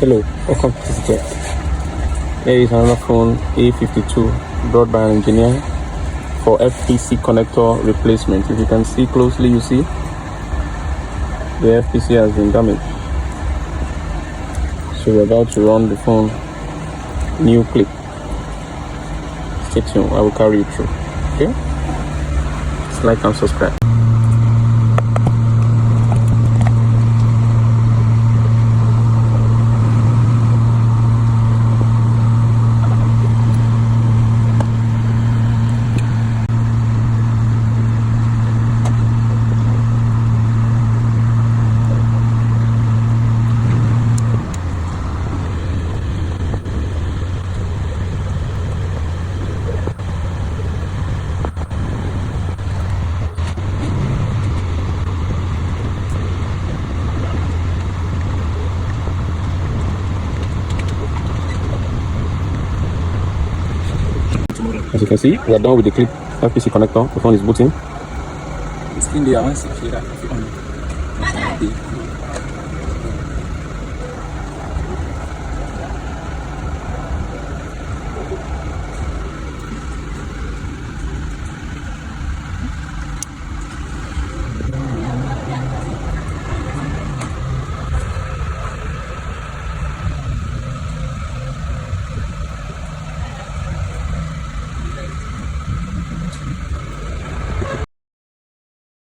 Hello, welcome to this talk. Here is another phone, A52, brought by an engineer for FPC connector replacement. If you can see closely, you see the FPC has been damaged. So we're about to run the phone new clip. Stay tuned, I will carry you through. Okay? Just like and subscribe. As you can see, we are done with the clip FPC connector. The phone is booting. It's in the